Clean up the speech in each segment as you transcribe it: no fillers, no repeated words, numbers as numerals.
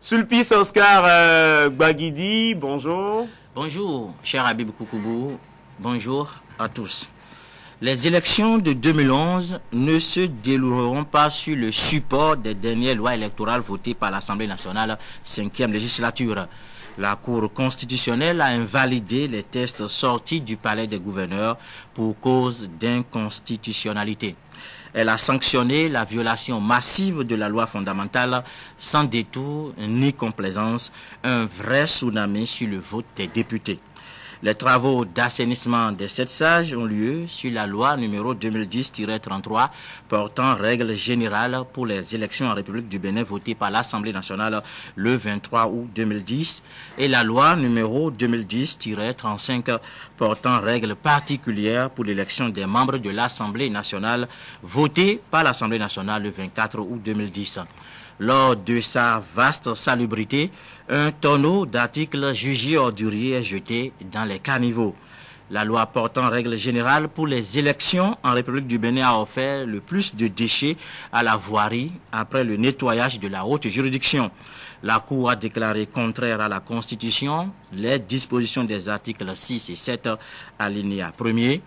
Sulpice Oscar Gbagidi, bonjour. Bonjour, cher Habib Koukoubou. Bonjour à tous. Les élections de 2011 ne se dérouleront pas sur le support des dernières lois électorales votées par l'Assemblée nationale 5e législature. La Cour constitutionnelle a invalidé les tests sortis du palais des gouverneurs pour cause d'inconstitutionnalité. Elle a sanctionné la violation massive de la loi fondamentale sans détour ni complaisance, un vrai tsunami sur le vote des députés. Les travaux d'assainissement des 7 sages ont lieu sur la loi numéro 2010-33 portant règles générales pour les élections en République du Bénin votée par l'Assemblée nationale le 23 août 2010 et la loi numéro 2010-35 portant règles particulières pour l'élection des membres de l'Assemblée nationale votée par l'Assemblée nationale le 24 août 2010. Lors de sa vaste salubrité, un tonneau d'articles jugés orduriers est jeté dans les caniveaux. La loi portant règles générales pour les élections en République du Bénin a offert le plus de déchets à la voirie après le nettoyage de la haute juridiction. La Cour a déclaré contraire à la Constitution les dispositions des articles 6 et 7 alinéa 1er,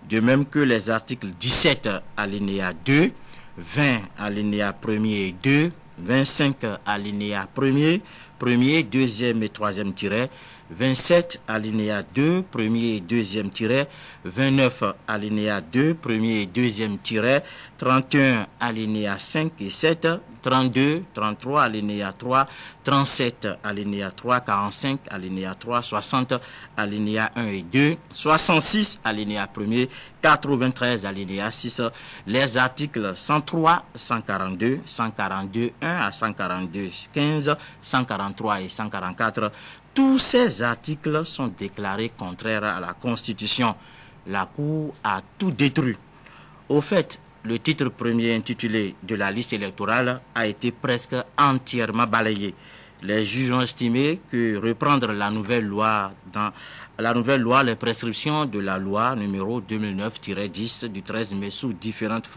de même que les articles 17 alinéa 2, 20 alinéa 1er et 2, 25 alinéa 1er, 2e et 3e tiret, 27 alinéa 2, 1er et 2e tiret, 29 alinéa 2, 1er et 2e tiret, 31 alinéa 5 et 7, 32, 33 alinéa 3, 37 alinéa 3, 45 alinéa 3, 60 alinéa 1 et 2, 66 alinéa 1er, 93 alinéa 6, les articles 103, 142, 142 1 à 142 15, 143 et 144. Tous ces articles sont déclarés contraires à la Constitution. La Cour a tout détruit. Au fait, le titre premier intitulé de la liste électorale a été presque entièrement balayé. Les juges ont estimé que reprendre la nouvelle loi, les prescriptions de la loi numéro 2009-10 du 13 mai sous différentes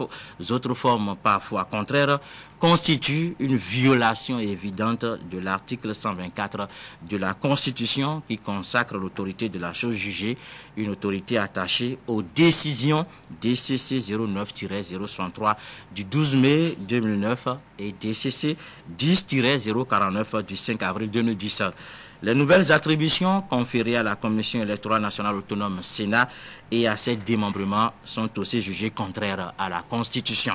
autres formes parfois contraires constitue une violation évidente de l'article 124 de la Constitution qui consacre l'autorité de la chose jugée, une autorité attachée aux décisions DCC 09-063 du 12 mai 2009 et DCC 10-049 du 5 avril 2010. Les nouvelles attributions conférées à la Commission électorale nationale autonome Sénat et à ses démembrements sont aussi jugées contraires à la Constitution.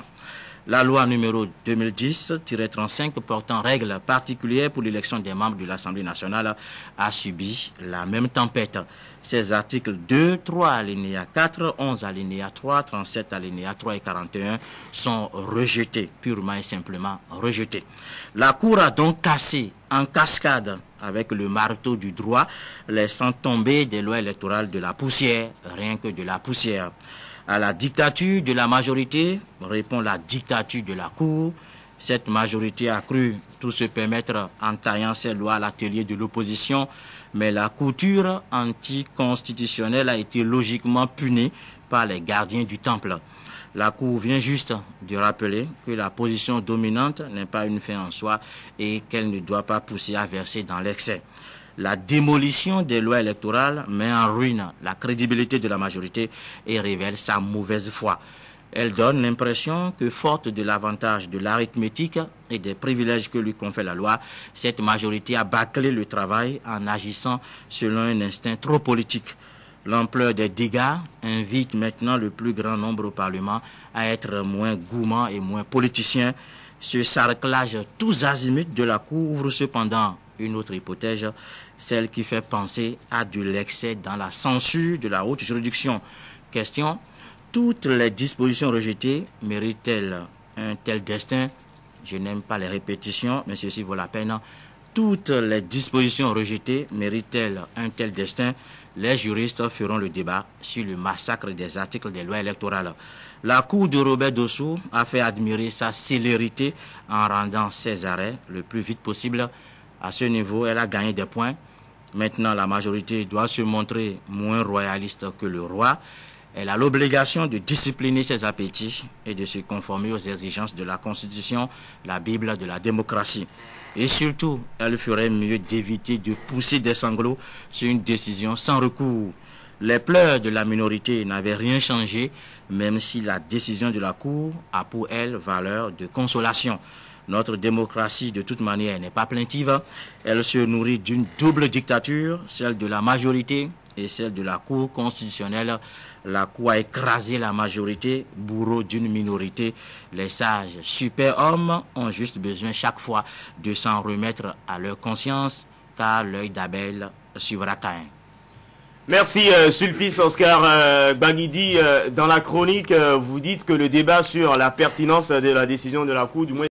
La loi numéro 2010-35 portant règles particulières pour l'élection des membres de l'Assemblée nationale a subi la même tempête. Ces articles 2, 3 alinéa 4, 11 alinéa 3, 37 alinéa 3 et 41 sont rejetés, purement et simplement rejetés. La Cour a donc cassé en cascade avec le marteau du droit, laissant tomber des lois électorales de la poussière, rien que de la poussière. À la dictature de la majorité répond la dictature de la Cour. Cette majorité a cru tout se permettre en taillant ces lois à l'atelier de l'opposition, mais la couture anticonstitutionnelle a été logiquement punie par les gardiens du temple. La Cour vient juste de rappeler que la position dominante n'est pas une fin en soi et qu'elle ne doit pas pousser à verser dans l'excès. La démolition des lois électorales met en ruine la crédibilité de la majorité et révèle sa mauvaise foi. Elle donne l'impression que, forte de l'avantage de l'arithmétique et des privilèges que lui confère la loi, cette majorité a bâclé le travail en agissant selon un instinct trop politique. L'ampleur des dégâts invite maintenant le plus grand nombre au Parlement à être moins gourmand et moins politicien. Ce sarclage tous azimuts de la Cour ouvre cependant une autre hypothèse, celle qui fait penser à de l'excès dans la censure de la haute juridiction. Question, toutes les dispositions rejetées méritent-elles un tel destin? Je n'aime pas les répétitions, mais ceci vaut la peine. Toutes les dispositions rejetées méritent-elles un tel destin? Les juristes feront le débat sur le massacre des articles des lois électorales. La Cour de Robert Dossou a fait admirer sa célérité en rendant ses arrêts le plus vite possible. À ce niveau, elle a gagné des points. Maintenant, la majorité doit se montrer moins royaliste que le roi. Elle a l'obligation de discipliner ses appétits et de se conformer aux exigences de la Constitution, la Bible de la démocratie. Et surtout, elle ferait mieux d'éviter de pousser des sanglots sur une décision sans recours. Les pleurs de la minorité n'avaient rien changé, même si la décision de la Cour a pour elle valeur de consolation. Notre démocratie, de toute manière, n'est pas plaintive. Elle se nourrit d'une double dictature, celle de la majorité et celle de la Cour constitutionnelle. La Cour a écrasé la majorité, bourreau d'une minorité. Les sages super-hommes ont juste besoin chaque fois de s'en remettre à leur conscience, car l'œil d'Abel suivra Caïn. Merci Sulpice Oscar Gbaguidi. Dans la chronique, vous dites que le débat sur la pertinence de la décision de la Cour, du moins